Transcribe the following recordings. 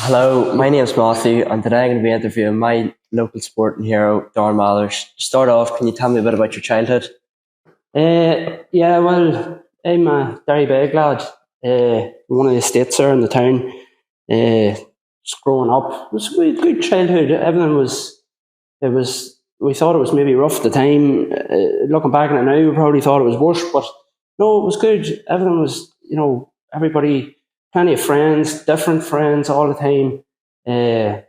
Hello, my name's Matthew, and today I'm going to be interviewing my local sporting hero, Darren. To start off, can you tell me a bit about your childhood? Yeah, well, I'm a Derry big lad. One of the estates there in the town. Just growing up, it was a good childhood. Everything was, it was, we thought it was maybe rough at the time. Looking back on it now, we probably thought it was worse, but no, it was good. Everything was, everybody, plenty of friends, different friends all the time. Uh,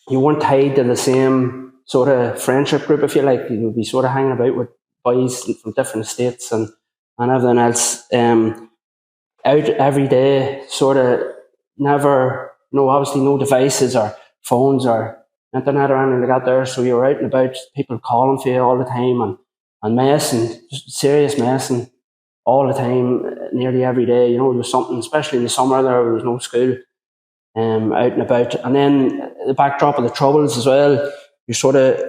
you weren't tied to the same sort of friendship group, if you like. You would be sort of hanging about with boys from different states and everything else. Out every day, sort of never, obviously no devices or phones or internet or anything like that there. So you were out and about, people calling for you all the time and messing, just serious messing all the time, nearly every day. There was something, especially in the summer there was no school, out and about. And then the backdrop of the troubles as well, you're sort of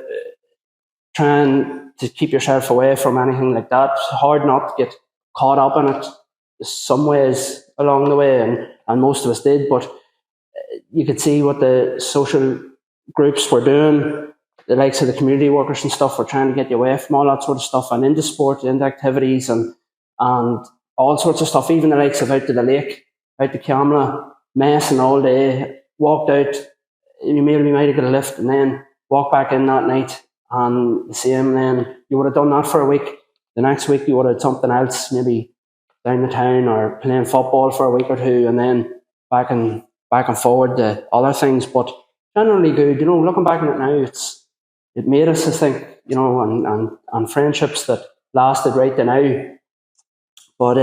trying to keep yourself away from anything like that. It's hard not to get caught up in it some ways along the way, and most of us did, but you could see what the social groups were doing. The likes of the community workers and stuff were trying to get you away from all that sort of stuff and into sport, into activities and all sorts of stuff. Even the likes of out to the lake, out to Camla, messing all day, walked out, you maybe might have got a lift and then walked back in that night and the same. Then you would have done that for a week. The next week you would have something else, maybe down the town or playing football for a week or two, and then back and forward to other things. But generally good, looking back on it now, it made us, I think, and friendships that lasted right to now. But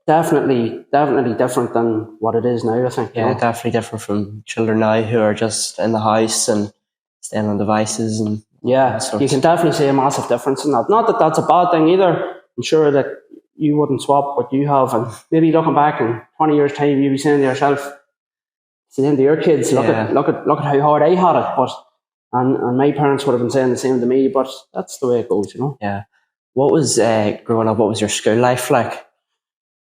definitely different than what it is now, I think. Yeah, definitely different from children now who are just in the house and staying on devices and yeah, you can definitely see a massive difference in that. Not that that's a bad thing either. I'm sure that you wouldn't swap what you have, and maybe looking back in 20 years' time, you'd be saying to yourself, saying to your kids, look at how hard I had it. But and my parents would have been saying the same to me. But that's the way it goes, Yeah. What was growing up? What was your school life like?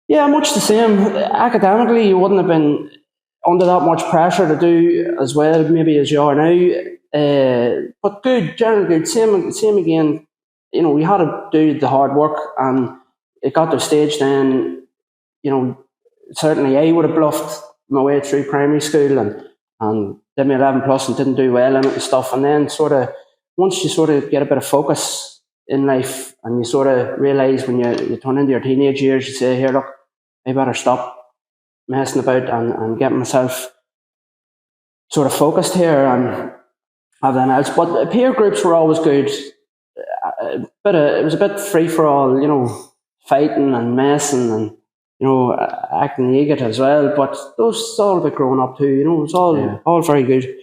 Yeah, much the same. Academically, you wouldn't have been under that much pressure to do as well, maybe as you are now. But good, generally good. Same again. We had to do the hard work, and it got to a stage then. Certainly I would have bluffed my way through primary school and did my 11 plus and didn't do well in it and stuff. And then once you sort of get a bit of focus in life and you sort of realise when you turn into your teenage years, you say, here, look, I better stop messing about and getting myself sort of focused here and everything else. But peer groups were always good. It was a bit free for all, fighting and messing and acting naked as well. But those all a bit growing up too. It's all very good.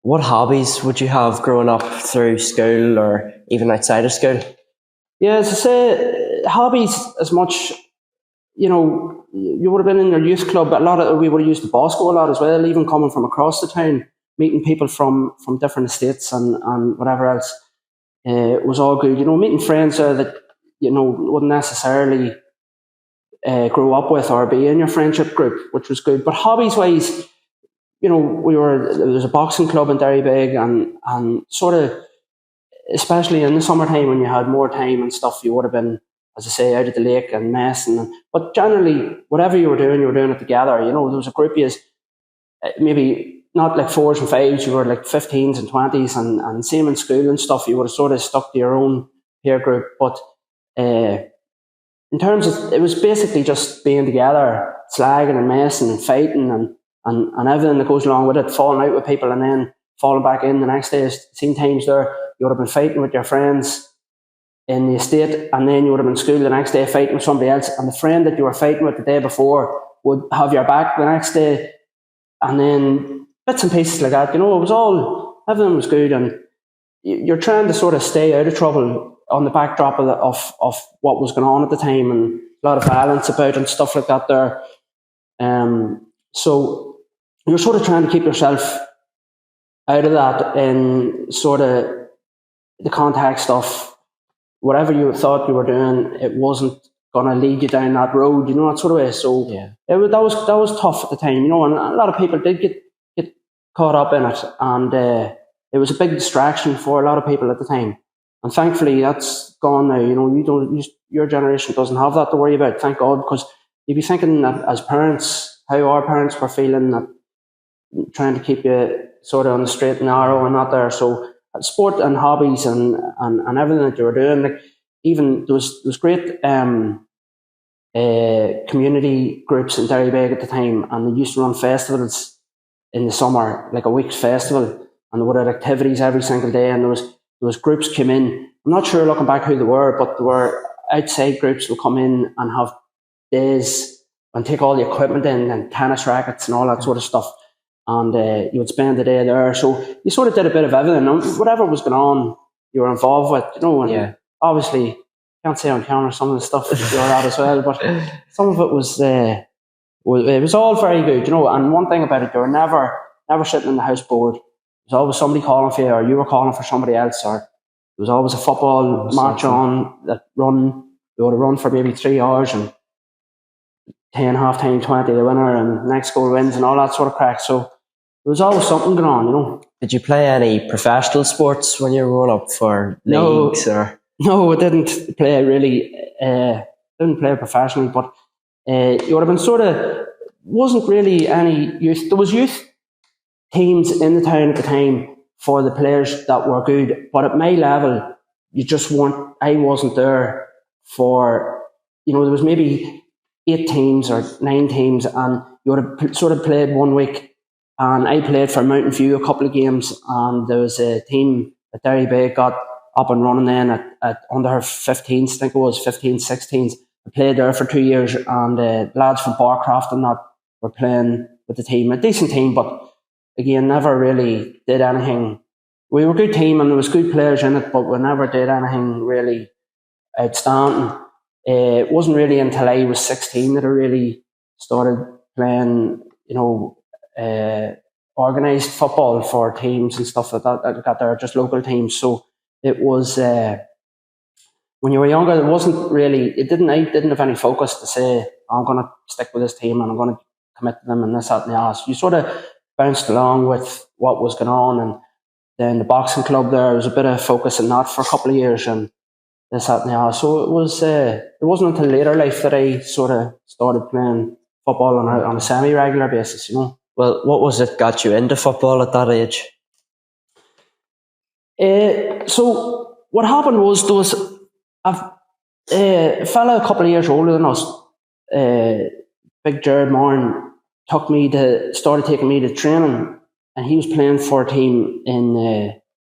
What hobbies would you have growing up through school or even outside of school? Yeah, as I say, hobbies as much. You would have been in your youth club. We would have used the Bosco a lot as well. Even coming from across the town, meeting people from different estates and whatever else. It was all good. Meeting friends that wouldn't necessarily grow up with or be in your friendship group, which was good. But hobbies wise, there was a boxing club in Derry Big and sort of, especially in the summertime when you had more time and stuff, you would have been, as I say, out at the lake and messing. But generally, whatever you were doing it together. There was a group of maybe not like 4s and 5s, you were like 15s and 20s and same in school and stuff. You would have sort of stuck to your own peer group. But in terms of, it was basically just being together, slagging and messing and fighting and everything that goes along with it, falling out with people and then falling back in the next day. Seen times there, you would have been fighting with your friends in the estate and then you would have been in school the next day fighting with somebody else, and the friend that you were fighting with the day before would have your back the next day, and then bits and pieces like that. Everything was good, and you're trying to sort of stay out of trouble on the backdrop of what was going on at the time, and a lot of violence about and stuff like that there. So you're sort of trying to keep yourself out of that in sort of the context of whatever you thought you were doing, it wasn't going to lead you down that road, that sort of way. So that was tough at the time, and a lot of people did get caught up in it, and it was a big distraction for a lot of people at the time. And thankfully, that's gone now. Your generation doesn't have that to worry about, thank God, because you'd be thinking that as parents, how our parents were feeling, that trying to keep you sort of on the straight and narrow and not there. So sport and hobbies and everything that you were doing, like even there was great community groups in Derrybeg at the time, and they used to run festivals in the summer, like a week's festival, and they would have activities every single day, and there was groups came in. I'm not sure looking back who they were, but there were outside groups would come in and have days and take all the equipment in and tennis rackets and all that sort of stuff. And you would spend the day there. So you sort of did a bit of everything. And whatever was going on, you were involved with, and obviously, can't say on camera some of the stuff that you were at as well, but some of it was, it was all very good, And one thing about it, you were never sitting in the house bored. There was always somebody calling for you, or you were calling for somebody else, or there was always a football match on that you would have run for maybe 3 hours, and 10 half time, 20 the winner, and next goal wins, and all that sort of crack. So there was always something going on, Did you play any professional sports when you were growing up for leagues? No, I didn't play really. Didn't play professionally, but you would have been sort of, wasn't really any youth. There was youth teams in the town at the time for the players that were good, but at my level, you just weren't. I wasn't there for. There was maybe 8 teams or 9 teams, and you would have sort of played one week. And I played for Mountain View a couple of games, and there was a team that Derrybeg got up and running then at under her 15s, I think it was 15s, 16s. I played there for 2 years, and lads from Barcroft and that were playing with the team. A decent team, but again, never really did anything. We were a good team and there was good players in it, but we never did anything really outstanding. It wasn't really until I was 16 that I really started playing, organised football for teams and stuff like that. I got there, just local teams. So it was, when you were younger, it wasn't really, I didn't have any focus to say, I'm going to stick with this team and I'm going to commit to them and this, that and the other. You sort of bounced along with what was going on, and then the boxing club there was a bit of focus in that for a couple of years and this, that and the other. So it was, it wasn't until later life that I sort of started playing football on a semi-regular basis, Well, what was it got you into football at that age? So what happened was there was a fella a couple of years older than us, Big Jared Moran, started taking me to training, and he was playing for a team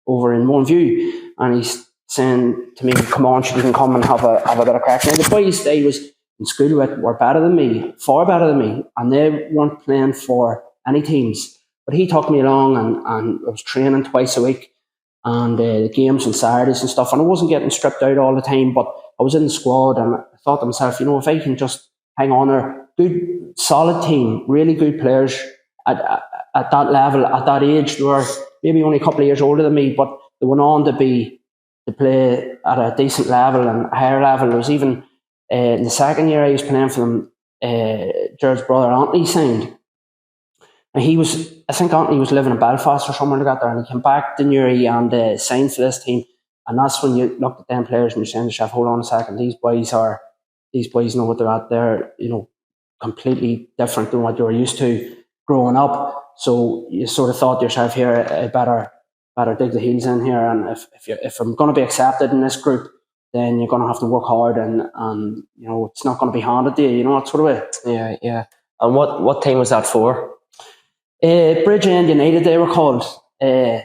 over in Moonview, and he's saying to me, "Come on, you can come and have a bit of crack." Now the boys I was in school with were better than me, far better than me, and they weren't playing for any teams. But he took me along, and I was training twice a week, and the games on Saturdays and stuff. And I wasn't getting stripped out all the time, but I was in the squad, and I thought to myself, if I can just hang on there, good, solid team, really good players at that level, at that age. They were maybe only a couple of years older than me, but they went on to play at a decent level and a higher level. There was even in the second year I was playing for them, Jared's brother Anthony signed. And I think Anthony was living in Belfast or somewhere like that there, and he came back to Newry and signed for this team. And that's when you looked at them players and you're saying to yourself, hold on a second, these boys know what they're at. They're, completely different than what you were used to growing up. So you sort of thought to yourself, here, I better dig the heels in here. And if I'm going to be accepted in this group, then you're going to have to work hard, and it's not going to be handed to you, that sort of way. Yeah. And what team was that for? Bridgend United, they were called. And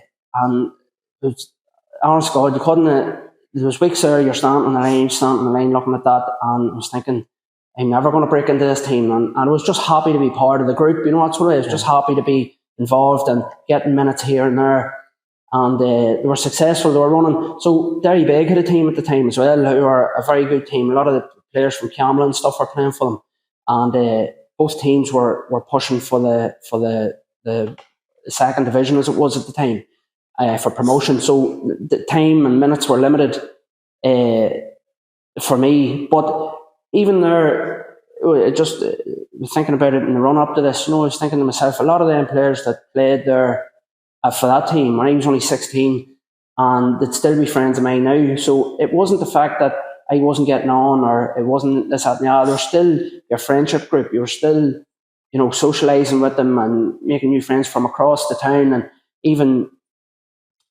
it was, honest God, you couldn't. There was weeks there, you're standing on the line looking at that, and I was thinking, I'm never going to break into this team. And I was just happy to be part of the group, that's what it is. Just happy to be involved and getting minutes here and there. And they were successful, they were running. So Derrybeg had a team at the time as well, who were a very good team. A lot of the players from Camlin and stuff were playing for them. And both teams were pushing for the second division, as it was at the time, for promotion. So the time and minutes were limited for me. But even there, just thinking about it in the run up to this, I was thinking to myself, a lot of them players that played there for that team when I was only 16, and they'd still be friends of mine now. So it wasn't the fact that I wasn't getting on, or it wasn't this, that, and the other. There was still your friendship group. You were still, socialising with them and making new friends from across the town. And even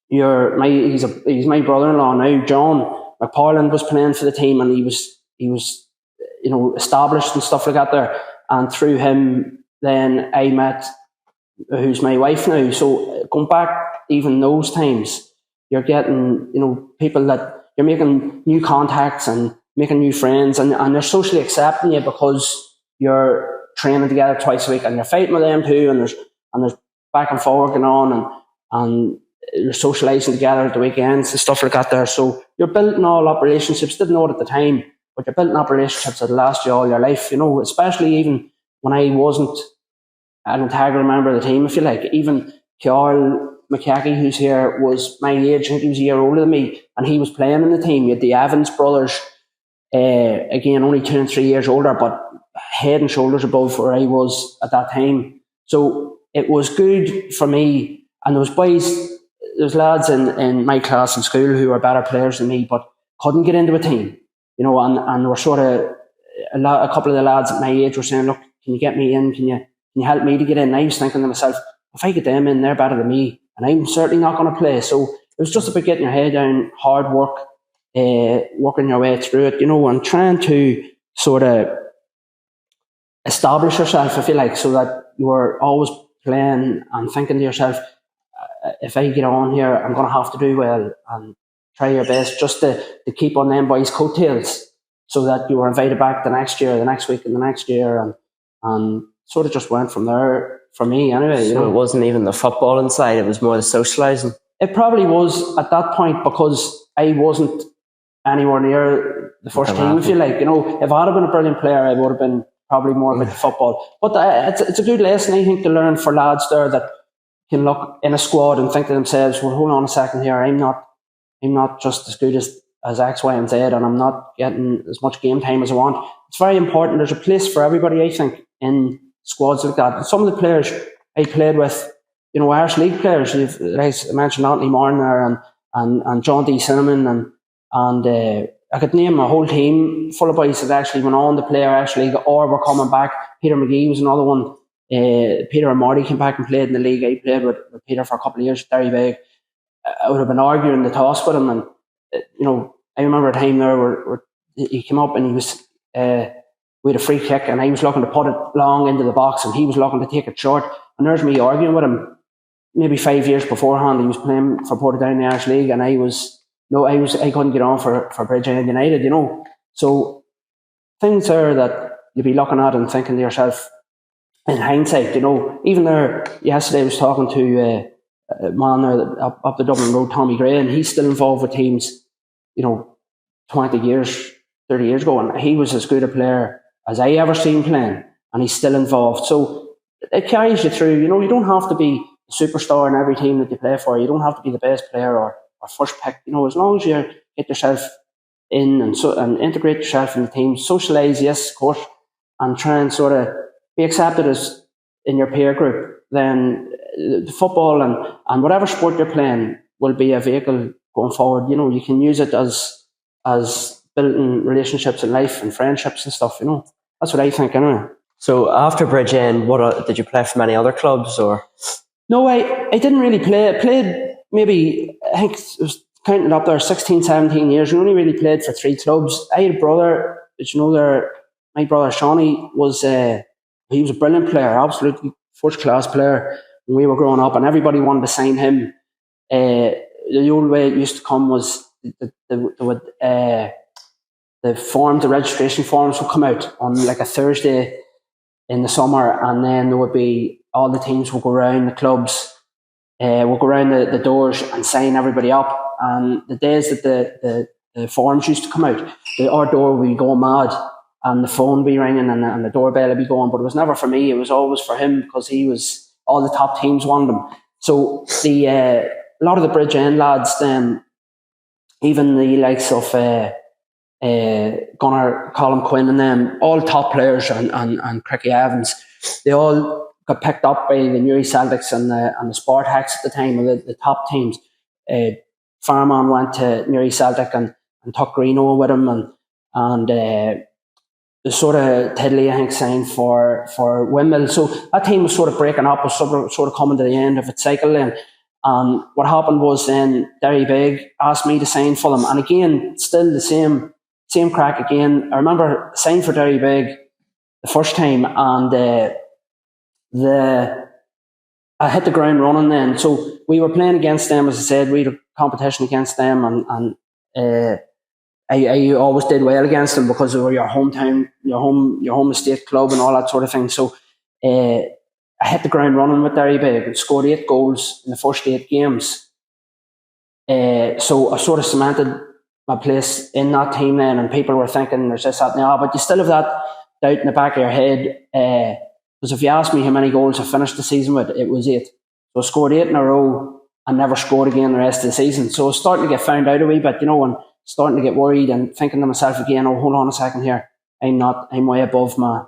he's my brother-in-law now, John McParland, was playing for the team, and he was established and stuff like that there. And through him, then I met who's my wife now. So going back even those times, you're getting, people that you're making new contacts and making new friends, and they're socially accepting you because you're training together twice a week, and you're fighting with them too, and there's back and forward going on, and you're socialising together at the weekends and stuff like that there. So you're building all up relationships. Didn't know it at the time, but you're building up relationships that'll last you all your life, especially even when I wasn't an integral member of the team, if you like. Even Carl McCackey, who's here, was my age. I think he was a year older than me, and he was playing in the team. You had the Evans brothers, again, only 2 and 3 years older, but head and shoulders above where I was at that time. So it was good for me. And there's lads in my class in school who were better players than me, but couldn't get into a team, and were sort of a couple of the lads at my age were saying, look, can you get me in? Can you help me to get in? And I was thinking to myself, if I get them in, they're better than me, and I'm certainly not going to play. So it was just about getting your head down, hard work, working your way through it, and trying to sort of establish yourself, if you like, so that you were always playing and thinking to yourself, if I get on here, I'm going to have to do well, and try your best just to keep on them boys' coattails, so that you were invited back the next year, the next week, and the next year, and sort of just went from there for me anyway. So it wasn't even the football inside, it was more the socialising? It probably was at that point, because I wasn't anywhere near the first team, if you like. If I had been a brilliant player, I would have been probably more about the football. But it's a good lesson, I think, to learn for lads there that can look in a squad and think to themselves, well, hold on a second here, I'm not just as good as X, Y, and Z, and I'm not getting as much game time as I want. It's very important. There's a place for everybody, I think, in squads like that. And some of the players I played with, Irish League players, I mentioned Anthony Martin there, and John D. Cinnamon, and I could name a whole team full of boys that actually went on to play Irish League or were coming back. Peter McGee was another one. Peter and Marty came back and played in the league. I played with Peter for a couple of years at Derrybeg. I would have been arguing the toss with him, and I remember a time there where he came up and he was we had a free kick, and I was looking to put it long into the box, and he was looking to take it short, and there's me arguing with him. Maybe 5 years beforehand, he was playing for Portadown in the Irish League, and I couldn't get on for Bridgend United, So things there that you'd be looking at and thinking to yourself, in hindsight, even there yesterday I was talking to a man there up the Dublin Road, Tommy Gray, and he's still involved with teams, 20 years, 30 years ago, and he was as good a player as I ever seen playing, and he's still involved. So it carries you through. You don't have to be a superstar in every team that you play for. You don't have to be the best player or first pick. As long as you get yourself in and integrate yourself in the team, socialise, yes, of course, and try and sort of be accepted as in your peer group, then the football and whatever sport you're playing will be a vehicle going forward. You can use it as building relationships in life and friendships and stuff. That's what I think anyway. So after Bridgend, did you play for many other clubs or? No, I didn't really play. I played maybe, I think it was counting up there, 16, 17 years. I only really played for 3 clubs. I had a brother, my brother Shawnee he was a brilliant player, absolutely first class player when we were growing up, and everybody wanted to sign him. The old way it used to come was the registration forms would come out on like a Thursday in the summer, and then there would be all the teams would go around the clubs, would go around the doors and sign everybody up. And the days that the forms used to come out, our door would be going mad, and the phone would be ringing, and the doorbell would be going. But it was never for me; it was always for him, because all the top teams wanted him. So a lot of the Bridgend lads, then even the likes of Gunnar, Colin Quinn and them, all top players, and Cricky Evans, they all got picked up by the Newry Celtics and the Spartaks at the time, or the top teams. Farman went to Newry Celtic and took Greeno with him, and the sort of Tiddley, I think, signed for Windmill. So that team was sort of breaking up, was sort of coming to the end of its cycle then. And what happened was then Derry Big asked me to sign for them. And again, still the same crack again. I remember signing for Derry Big the first time, and I hit the ground running then. So we were playing against them, as I said, we had a competition against them, and I always did well against them because they were your hometown, your home estate club and all that sort of thing. So I hit the ground running with Derry Big and scored 8 goals in the first 8 games. So I sort of cemented my place in that team then, and people were thinking there's this, that, and the but you still have that doubt in the back of your head. Because if you ask me how many goals I finished the season with, it was 8. So I scored 8 in a row and never scored again the rest of the season. So I was starting to get found out a wee bit, and starting to get worried and thinking to myself again, oh, hold on a second here. I'm way above my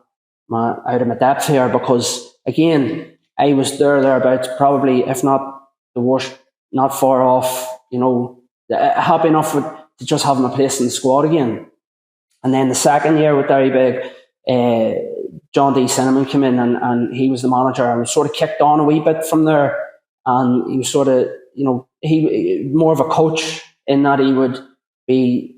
out of my depth here, because again, I was thereabouts, probably, if not the worst, not far off, happy enough to just have my place in the squad again. And then the second year with Derry Big, John D. Cinnamon came in and he was the manager, and was sort of kicked on a wee bit from there. And he was sort of, he more of a coach in that he would be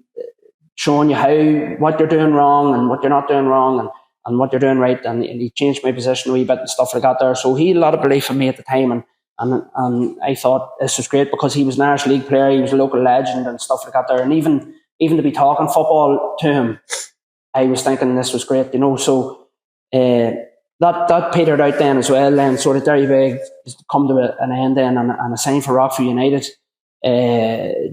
showing you what you're doing wrong and what you're not doing wrong and what you're doing right. And he changed my position a wee bit and stuff like that there. So he had a lot of belief in me at the time. And I thought this was great because he was an Irish League player, he was a local legend and stuff like that there. And even to be talking football to him, I was thinking this was great, So that petered out then as well. Then sort of Derry Big come to an end then, and I signed for Rockview United.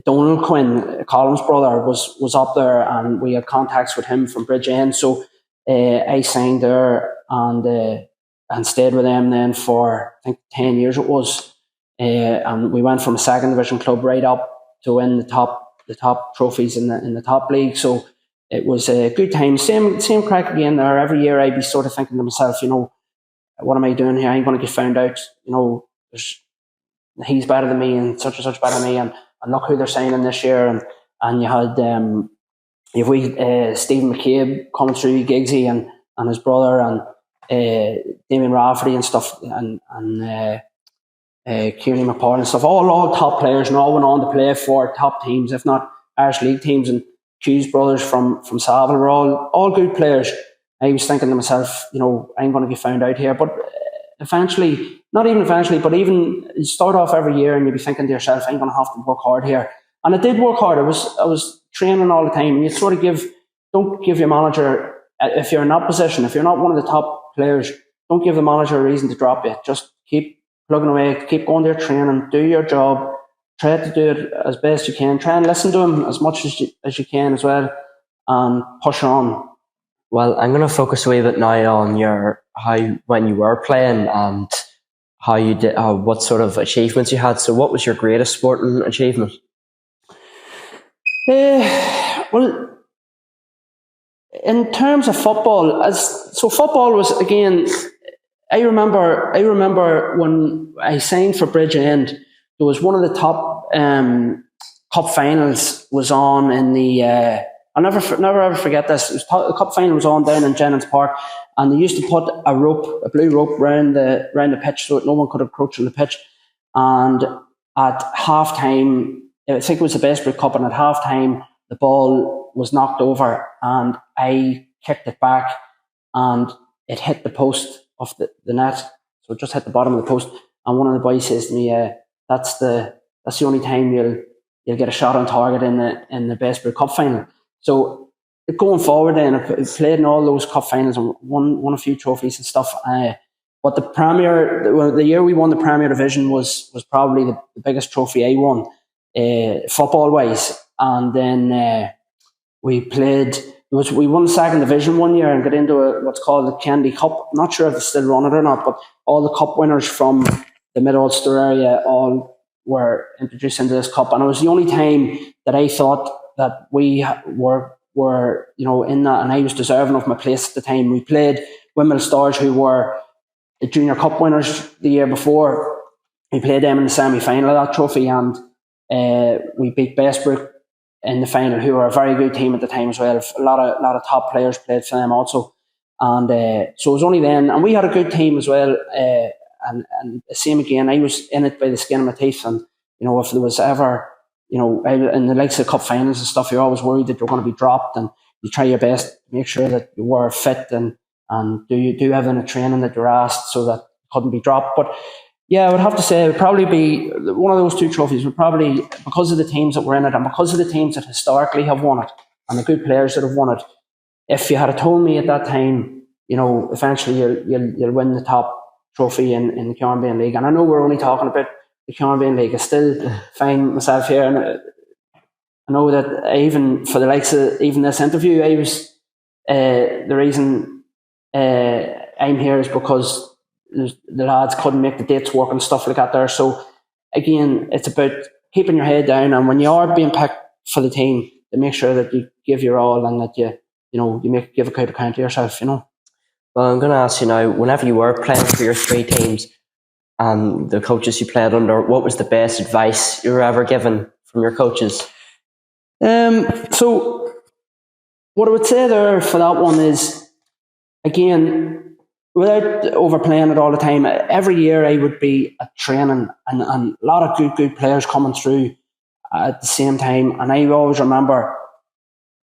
Donald Quinn, Colin's brother, was up there, and we had contacts with him from Bridgend. So I signed there and stayed with them then for, I think, 10 years it was. And we went from a second division club right up to win the top trophies in the top league. So it was a good time. Same crack again there. Every year I'd be sort of thinking to myself, what am I doing here? I'm going to get found out. He's better than me and such better than me. And look who they're signing this year. And you had Stephen McCabe coming through, Giggsy and his brother, and Damien Rafferty and stuff, and Kieran McPartlin and stuff. All top players, and all went on to play for top teams, if not Irish League teams. And Hughes brothers from Savile were all good players. I was thinking to myself, I'm going to get found out here. But not even eventually, but even you start off every year and you'll be thinking to yourself, I'm going to have to work hard here. And I did work hard. I was training all the time. And you sort of don't give your manager, if you're in that position, if you're not one of the top players, don't give the manager a reason to drop you. Just keep plugging away, keep going to your training, do your job. Try to do it as best you can. Try and listen to him as much as you can as well, and push on. Well, I'm going to focus a wee bit now on when you were playing and how you did, what sort of achievements you had. So, what was your greatest sporting achievement? Well, in terms of football, football was, again, I remember when I signed for Bridgend. There was one of the top cup finals was on in the. I'll never ever forget this. The cup final was on down in Jennings Park, and they used to put a blue rope round the pitch so that no one could approach on the pitch. And at half time, I think it was the Bestbury Cup, and at half time the ball was knocked over, and I kicked it back, and it hit the post of the net. So it just hit the bottom of the post, and one of the boys says to me, that's the only time you'll get a shot on target in the Bestbury Cup final. So going forward, then I played in all those cup finals and won a few trophies and stuff. But the year we won the Premier Division was probably the biggest trophy I won, football wise. And then we won the second division one year and got into what's called the Kennedy Cup. I'm not sure if they still run it or not, but all the cup winners from the Mid-Ulster area all were introduced into this cup. And it was the only time that I thought that we were were in that, and I was deserving of my place at the time. We played Windmill Stars, who were the Junior Cup winners the year before. We played them in the semi-final of that trophy, and we beat Bestbrook in the final, who were a very good team at the time as well. A lot of top players played for them also, and so it was only then, and we had a good team as well. And same again, I was in it by the skin of my teeth, and if there was ever in the likes of cup finals and stuff, you're always worried that you're going to be dropped, and you try your best to make sure that you were fit and do everything in training that you're asked so that you couldn't be dropped. But yeah, I would have to say it would probably be one of those two trophies. Would probably, because of the teams that were in it and because of the teams that historically have won it and the good players that have won it. If you had told me at that time, eventually you'll win the top trophy in the Caribbean League, and I know we're only talking about the Caribbean League, I still find myself here, and I know that even for the likes of even this interview, I was the reason I'm here is because the lads couldn't make the dates work and stuff like that there. So again, it's about keeping your head down, and when you are being picked for the team, to make sure that you give your all and that you give a good account to yourself. Well, I'm going to ask you now, whenever you were playing for your three teams and the coaches you played under, what was the best advice you were ever given from your coaches? So what I would say there for that one is, again, without overplaying it all the time, every year I would be at training and a lot of good players coming through at the same time. And I always remember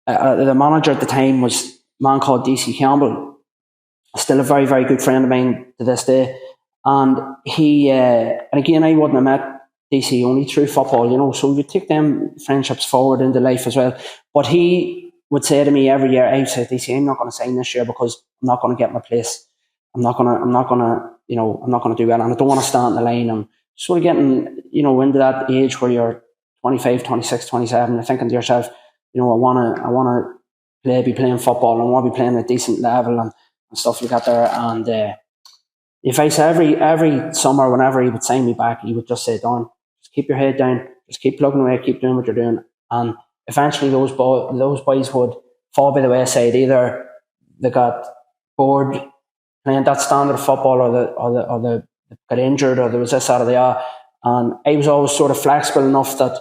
the manager at the time was a man called DC Campbell, still a very, very good friend of mine to this day. And he, and again, I wouldn't have met DC only through football, so you take them friendships forward into life as well. But he would say to me every year, I would say, DC, I'm not going to sign this year because I'm not going to get my place. I'm not going to do well, and I don't want to stand in the line. I'm sort of getting, into that age where you're 25, 26, 27, you're thinking to yourself, I want to be playing football, and I want to be playing at a decent level and stuff like that there. And if I say every summer, whenever he would sign me back, he would just say, Darren, just keep your head down, just keep plugging away, keep doing what you're doing. And eventually those boys would fall by the wayside. Either they got bored playing that standard football, or they got injured, or there was this, that, or the other. And I was always sort of flexible enough that,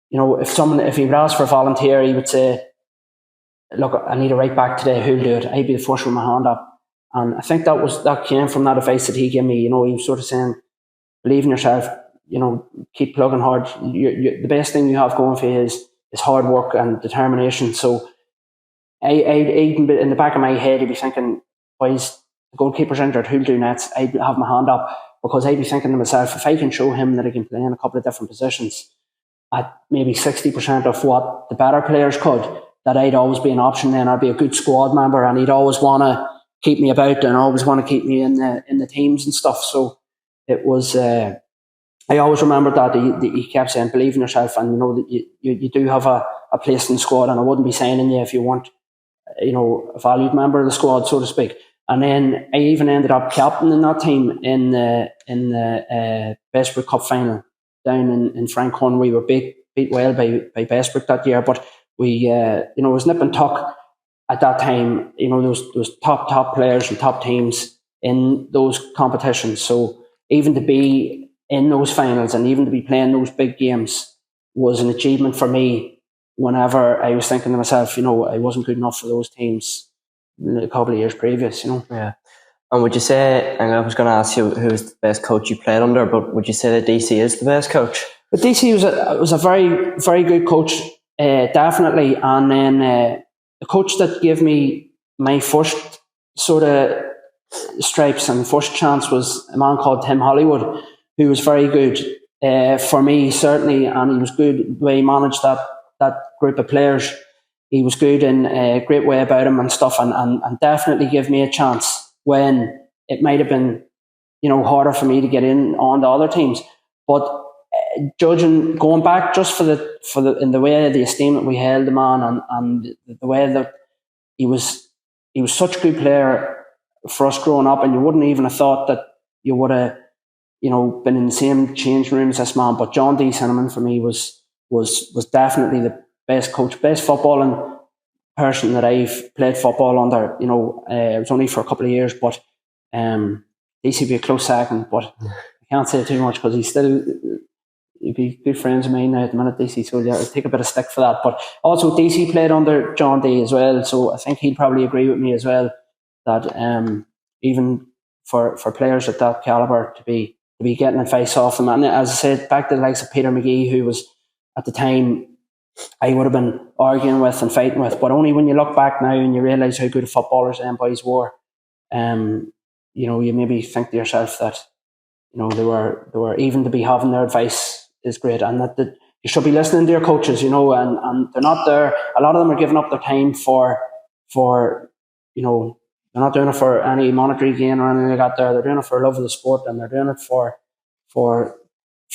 if he would ask for a volunteer, he would say, look, I need a right back today, who'll do it? I'd be the first with my hand up. And I think that came from that advice that he gave me. He was sort of saying, believe in yourself, keep plugging hard. The best thing you have going for you is hard work and determination. So I in the back of my head, I'd be thinking, boys, the goalkeeper's injured, who'll do next? I'd have my hand up, because I'd be thinking to myself, if I can show him that I can play in a couple of different positions at maybe 60% of what the better players could, that I'd always be an option then. I'd be a good squad member, and he'd always want to keep me about and always want to keep me in the teams and stuff. So it was, I always remembered that he kept saying, believe in yourself, and that you do have a place in the squad, and I wouldn't be signing you if you weren't, a valued member of the squad, so to speak. And then I even ended up captaining that team in the Bestbrook Cup final down in Franconia. We were beat well by Bestbrook that year, but we, it was nip and tuck at that time. There was top players and top teams in those competitions. So even to be in those finals and even to be playing those big games was an achievement for me. Whenever I was thinking to myself, I wasn't good enough for those teams a couple of years previous, Yeah. And would you say, and I was going to ask you who was the best coach you played under, but would you say that DC is the best coach? But DC was a very, very good coach, definitely. And then the coach that gave me my first sort of stripes and first chance was a man called Tim Hollywood, who was very good for me, certainly, and he was good the way he managed that group of players. He was good in a great way about him and stuff, and definitely gave me a chance when it might have been, harder for me to get in on the other teams. But going back just for the in the way the esteem that we held the man, and the way that he was such a good player for us growing up, and you wouldn't even have thought that you would have, been in the same change room as this man. But John D. Cinnamon for me was definitely the best coach, best footballing person that I've played football under. It was only for a couple of years, but DC would be a close second. But I can't say too much because he'd be good friends of mine now at the minute, DC. So yeah, I'll take a bit of stick for that. But also DC played under John Day as well, so I think he'd probably agree with me as well that even for players at that calibre to be getting advice off them, and as I said, back to the likes of Peter McGee, who was at the time I would have been arguing with and fighting with, but only when you look back now and you realise how good of footballers them boys were, you maybe think to yourself that they were even to be having their advice is great, and that you should be listening to your coaches, and they're not there. A lot of them are giving up their time for they're not doing it for any monetary gain or anything like that. They're doing it for love of the sport, and they're doing it for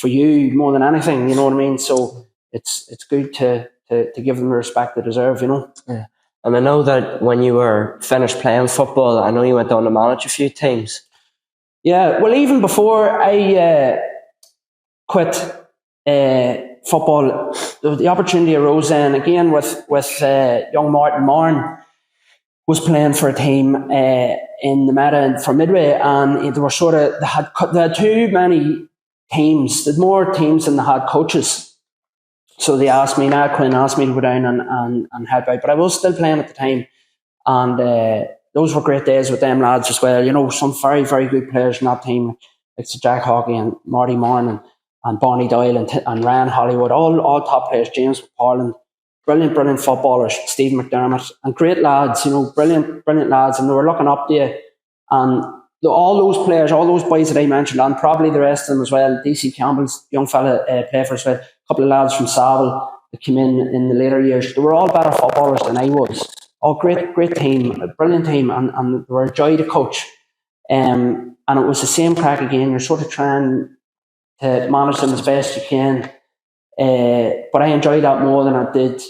you more than anything. You know what I mean? So it's good to give them the respect they deserve. Yeah. And I know that when you were finished playing football, I know you went on to manage a few teams. Yeah, well, even before I quit football, the opportunity arose then again with young Martin Marn was playing for a team in the Meta for Midway, and they were they had too many teams. They had more teams than they had coaches. So they asked me, Quinn asked me to go down and help out, but I was still playing at the time, and those were great days with them lads as well. Some very, very good players in that team, like Jack Hockey and Marty Marn and Bonnie Doyle and Ryan Hollywood, all top players, James McParland, brilliant footballers, Steve McDermott, and great lads, brilliant lads, and they were looking up to you. And all those players, all those boys that I mentioned, and probably the rest of them as well, DC Campbell's young fella played for us, a couple of lads from Saville that came in the later years, they were all better footballers than I was. All great team, a brilliant team, and they were a joy to coach. And it was the same crack again. You're sort of trying to manage them as best you can. But I enjoyed that more than I did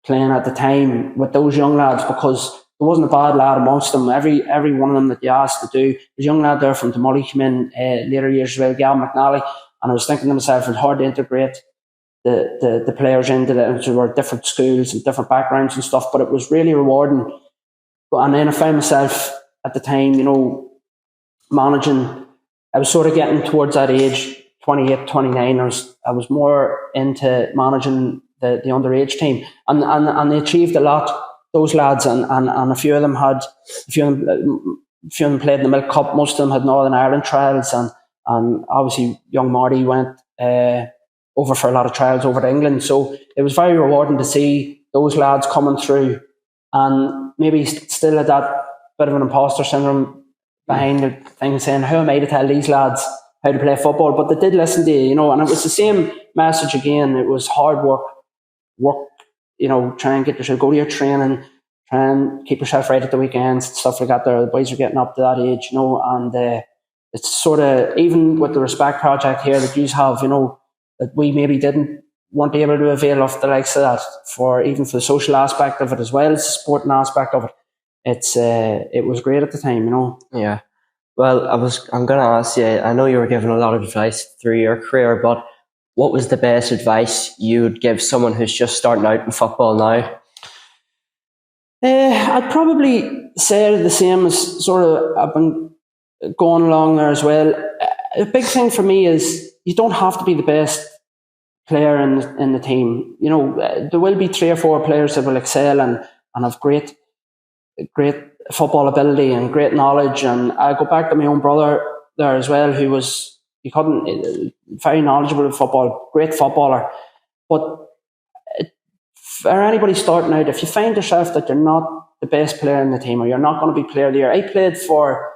playing at the time with those young lads, because there wasn't a bad lad amongst them. Every one of them that you asked to do. There's a young lad there from Demolly came in later years as well, Gavin McNally, and I was thinking to myself, it's hard to integrate the players into it. There were different schools and different backgrounds and stuff, but it was really rewarding. And then I found myself at the time, managing. I was sort of getting towards that age, 28, 29. I was more into managing the underage team, and they achieved a lot. Those lads, and a few of them played in the Milk Cup. Most of them had Northern Ireland trials, and obviously young Marty went over for a lot of trials over to England. So it was very rewarding to see those lads coming through, and maybe still had that bit of an imposter syndrome behind the thing, saying, how am I to tell these lads how to play football? But they did listen to you, and it was the same message again. It was hard work, try and get yourself, go to your training, try and keep yourself right at the weekends and stuff like that. The boys are getting up to that age, and it's sort of, even with the Respect Project here that you have, that we maybe weren't able to avail of the likes of that, even for the social aspect of it as well as the sporting aspect of it. It was great at the time, Yeah. Well, I'm going to ask you, I know you were given a lot of advice through your career, but what was the best advice you'd give someone who's just starting out in football now? I'd probably say the same as sort of I've been going along there as well. A big thing for me is you don't have to be the best player in the team. There will be 3 or 4 players that will excel and have great football ability and great knowledge. And I go back to my own brother there as well, who was very knowledgeable of football, great footballer. But for anybody starting out, if you find yourself that you're not the best player in the team, or you're not going to be player of the year, I played for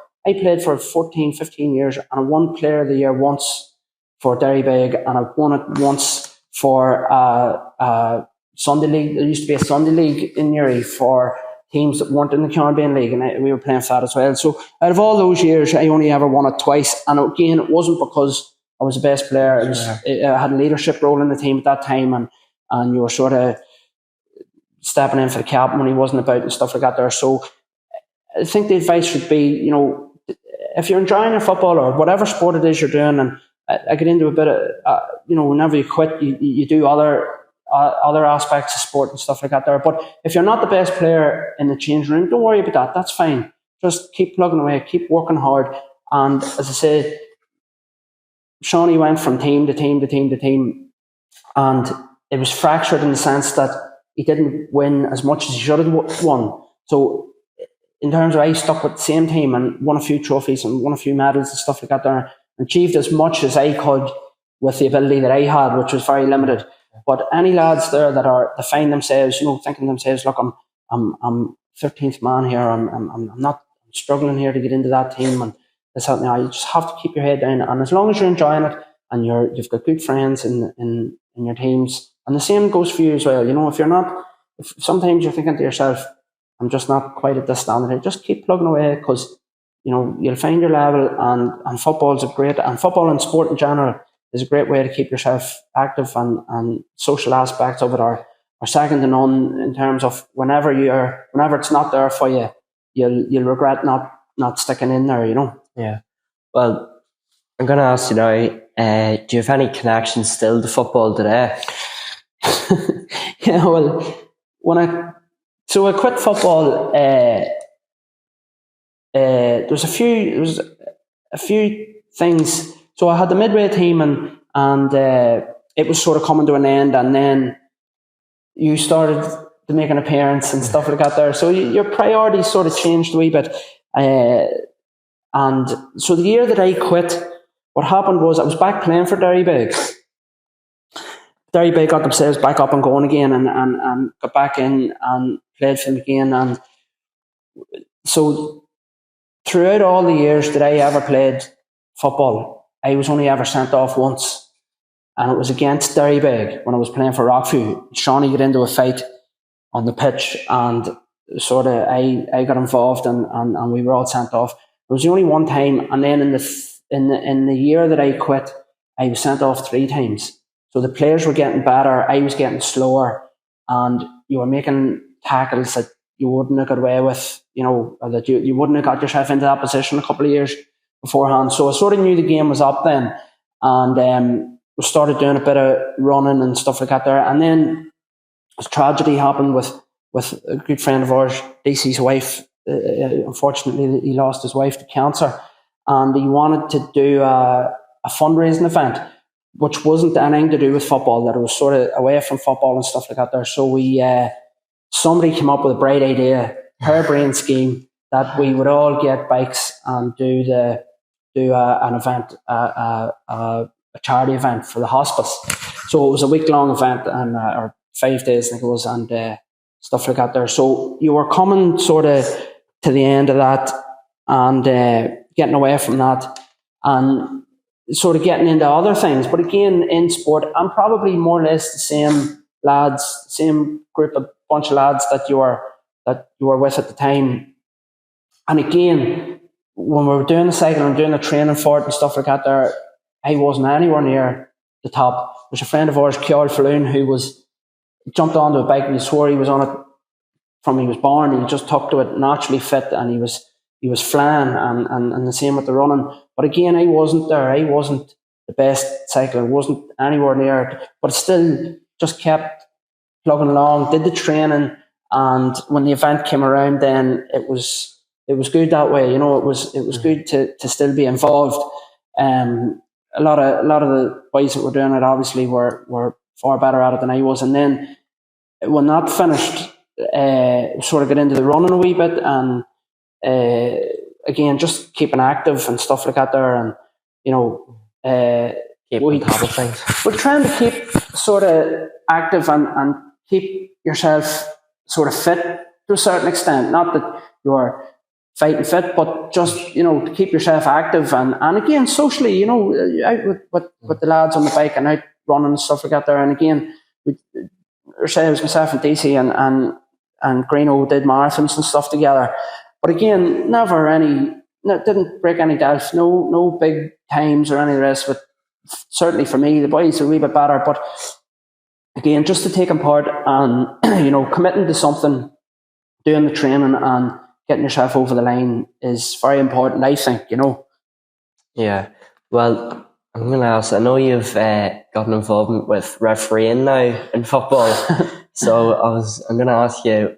14, 15 years, and I won player of the year once for Derrybeg, and I won it once for Sunday League. There used to be a Sunday League in Newry for teams that weren't in the Caribbean League, and we were playing for that as well. So out of all those years, I only ever won it twice, and again, it wasn't because I was the best player. I had a leadership role in the team at that time, and you were sort of stepping in for the captain when he wasn't about and stuff like that there. So I think the advice would be, if you're enjoying your football or whatever sport it is you're doing, and I get into a bit of, whenever you quit, you do other other aspects of sport and stuff like that there. But if you're not the best player in the changing room, don't worry about that. That's fine. Just keep plugging away, keep working hard. And as I say, Shawnee went from team to team to team to team, and it was fractured in the sense that he didn't win as much as he should have won. So in terms of, I stuck with the same team and won a few trophies and won a few medals and stuff like that there, and achieved as much as I could with the ability that I had, which was very limited. But any lads there that find themselves, thinking to themselves, look, I'm 15th man here, I'm not struggling here to get into that team, and this happening. You just have to keep your head down, and as long as you're enjoying it and you've got good friends in your teams, and the same goes for you as well. If sometimes you're thinking to yourself, I'm just not quite at this standard here, just keep plugging away, because you'll find your level, and football and sport in general is a great way to keep yourself active, and social aspects of it are second to none in terms of whenever it's not there for you, you'll regret not sticking in there, Yeah. Well, I'm going to ask you now, do you have any connections still to football today? Yeah, well, I quit football. There was a few things. So I had the midway team, and it was sort of coming to an end, and then you started to make an appearance and stuff like that there. So your priorities sort of changed a wee bit. And so the year that I quit, what happened was I was back playing for Derry Big. Derry Big got themselves back up and going again, and got back in and played for them again. And so throughout all the years that I ever played football, I was only ever sent off once, and it was against Derry Big when I was playing for Rockview. Shawnee got into a fight on the pitch, and sort of I got involved, and we were all sent off. It was the only one time, and then in the year that I quit, I was sent off 3 times. So the players were getting better, I was getting slower, and you were making tackles that you wouldn't have got away with, or that you wouldn't have got yourself into that position a couple of years beforehand. So I sort of knew the game was up then, and we started doing a bit of running and stuff like that there. And then a tragedy happened with a good friend of ours, DC's wife. Unfortunately, he lost his wife to cancer, and he wanted to do a fundraising event, which wasn't anything to do with football, that it was sort of away from football and stuff like that there. So somebody came up with a bright idea, harebrained scheme, that we would all get bikes and do an event, a charity event for the hospice. So it was a week-long event, and or 5 days, I think it was, and stuff like that there. So you were coming sort of to the end of that, and getting away from that, and sort of getting into other things. But again, in sport, I'm probably more or less the same lads, same bunch of lads that you were with at the time. And again, when we were doing the cycling and doing the training for it and stuff like that there, I wasn't anywhere near the top. There's a friend of ours, Ciarán Falloon, who jumped onto a bike and he swore he was on it from he was born. He just took to it, naturally fit, and he was flying, and the same with the running. But again, I wasn't there. I wasn't the best cycler, wasn't anywhere near it, but still just kept plugging along, did the training, and when the event came around, then it was good that way. It was good to still be involved. A lot of the boys that were doing it obviously were far better at it than I was, and then when that finished, sort of got into the running a wee bit, and again, just keeping active and stuff like that there, and Keep on top of things. We're trying to keep sort of active and keep yourself sort of fit to a certain extent. Not that you're fighting fit, but just to keep yourself active, and again socially, out with the lads on the bike and out running and stuff like that there. And again, ourselves, myself and DC and Greeno did marathons and stuff together. But again, didn't break any delf, no big times or any of the rest. But certainly for me, the boys are a wee bit better. But again, just to taking part and committing to something, doing the training and getting yourself over the line is very important, I think. Yeah. Well, I'm going to ask, I know you've got an involvement with refereeing now in football. So I'm going to ask you,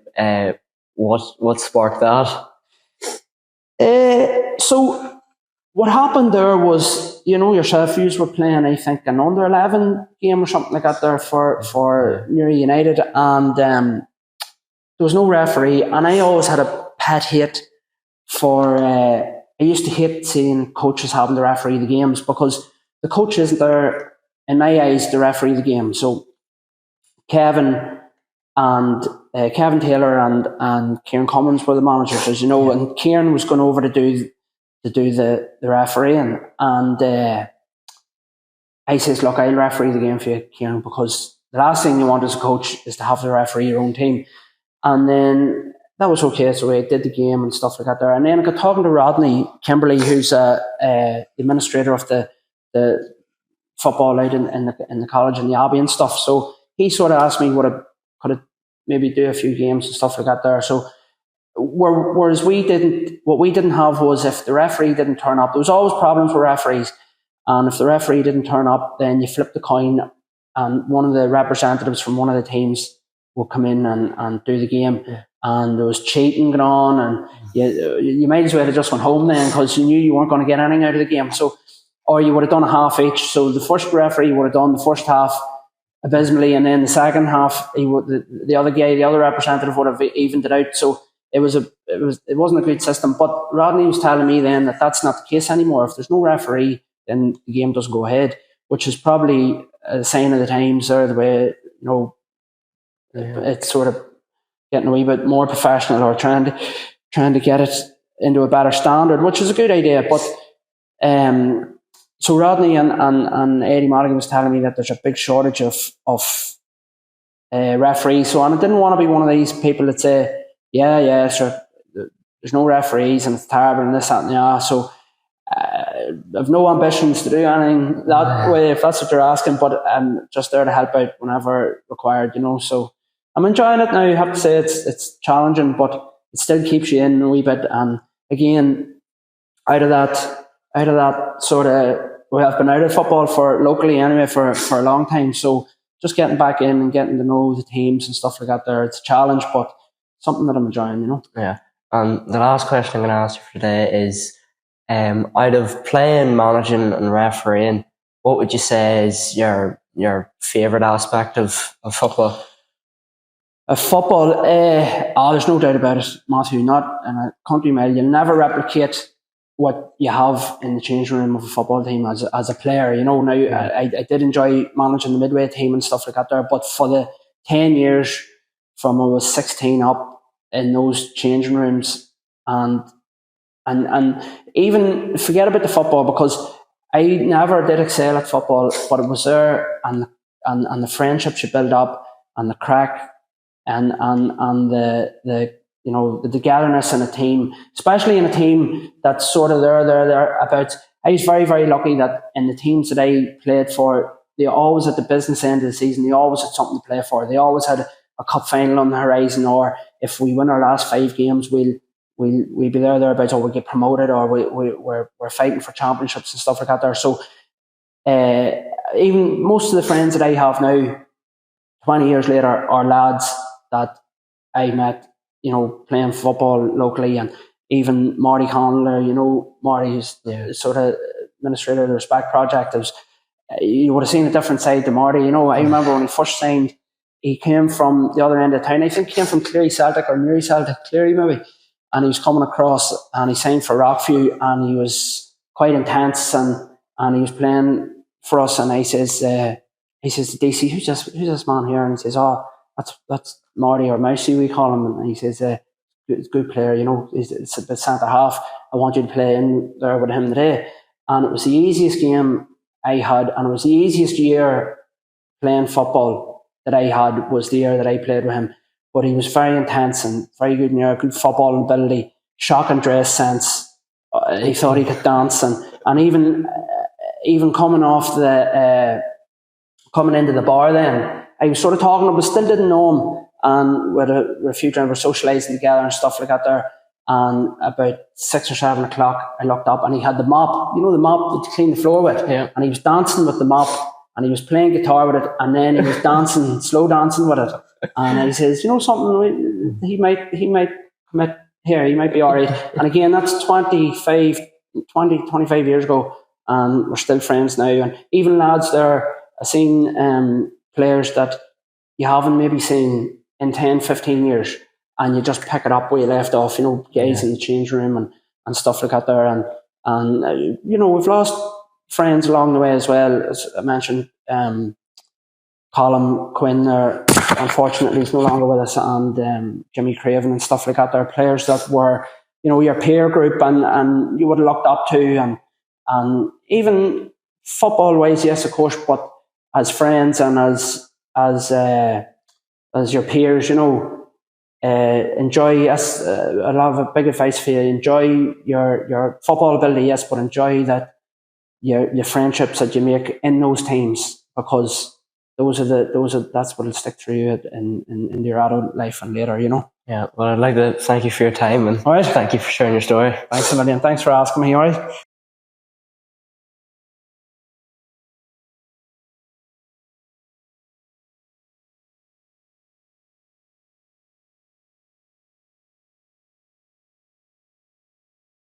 what sparked that? So what happened there was, you know yourself, you were playing, I think, an under 11 game or something like that there for Newry United, and there was no referee, and I always had a pet hate for. I used to hate seeing coaches having to referee the games, because the coach isn't there, in my eyes, to referee the game. So Kevin Taylor and Kieran Cummins were the managers, as you know, and Kieran was going over to do the refereeing, and I says, look, I'll referee the game for you, Kieran, because the last thing you want as a coach is to have to referee your own team. And then that was okay, so I did the game and stuff like that there. And then I got talking to Rodney Kimberley, who's the administrator of the football out in the college and the Abbey and stuff. So he sort of asked me could I maybe do a few games and stuff like that there. So whereas what we didn't have was, if the referee didn't turn up, there was always problems with referees. And if the referee didn't turn up, then you flip the coin, and one of the representatives from one of the teams would come in and do the game. Yeah. And there was cheating going on, and you might as well have just went home then, because you knew you weren't going to get anything out of the game. So, or you would have done a half each. So the first referee would have done the first half abysmally, and then the second half, the other representative would have evened it out. So it wasn't a good system. But Rodney was telling me then that that's not the case anymore. If there's no referee, then the game doesn't go ahead, which is probably a sign of the times, or the way, it's sort of getting a wee bit more professional, or trying to get it into a better standard, which is a good idea. But so Rodney and Eddie Madigan was telling me that there's a big shortage of referees. So, and I didn't want to be one of these people that say, yeah, sure, there's no referees and it's terrible and this, that, and that. So I've no ambitions to do anything that way, if that's what you're asking, but I'm just there to help out whenever required, So I'm enjoying it now. I have to say it's challenging, but it still keeps you in a wee bit. And again, out of that sort of, I've been out of football locally anyway for a long time. So just getting back in and getting to know the teams and stuff like that there, it's a challenge, but something that I'm enjoying, Yeah. And the last question I'm going to ask you for today is, out of playing, managing and refereeing, what would you say is your favourite aspect of football? Football, there's no doubt about it, Matthew. Not in a country mile. You'll never replicate what you have in the changing room of a football team as a player. Now I did enjoy managing the midway team and stuff like that there, but for the 10 years from I was 16 up in those changing rooms, and even forget about the football, because I never did excel at football, but it was there, and the friendships you build up, and the crack, and the togetherness in a team, especially in a team that's sort of there about. I was very, very lucky that in the teams that I played for, they always at the business end of the season, they always had something to play for. They always had a cup final on the horizon, or if we win our last 5 games, we'll be thereabouts, or we'll get promoted, or we're fighting for championships and stuff like that there. So even most of the friends that I have now, 20 years later, are lads that I met, playing football locally. And even Marty Conler, Marty is the sort of administrator of the Respect Project. You would have seen a different side to Marty. I remember when he first signed, he came from the other end of town. I think he came from Cleary Celtic, or Newry Celtic, Cleary maybe. And he was coming across, and he signed for Rockview, and he was quite intense, and he was playing for us. And he says to DC, who's this man here? And he says, that's Marty, or Mousy, we call him. And he says, it's a good player, it's a centre half. I want you to play in there with him today. And it was the easiest game I had, and it was the easiest year playing football that I had, was the year that I played with him. But he was very intense and very good in the air, good football ability, shocking dress sense. He thought he could dance, and even coming off coming into the bar then, I was sort of talking to him, but still didn't know him. And with a few times we're socialising together and stuff like that there. And about 6 or 7 o'clock, I looked up and he had the mop, the mop that you clean the floor with. Yeah. And he was dancing with the mop and he was playing guitar with it. And then he was dancing, slow dancing with it. And he says, something, he might commit here, he might be all right. And again, that's 25 years ago. And we're still friends now. And even lads there, I've seen players that you haven't maybe seen in 10, 15 years. And you just pick it up where you left off, guys in the change room and stuff like that there. And we've lost friends along the way as well. As I mentioned, Colin Quinn there, unfortunately, is no longer with us, and Jimmy Craven and stuff like that. They're players that were, your peer group and you would have looked up to, and even football-wise, yes, of course, but as friends and as your peers, enjoy, yes, I'll have a big advice for you. Enjoy your football ability, yes, but enjoy that your friendships that you make in those teams, because that's what'll stick through you in your adult life and later, Yeah, well, I'd like to thank you for your time and all right. Thank you for sharing your story. Thanks a million. Thanks for asking me, all right?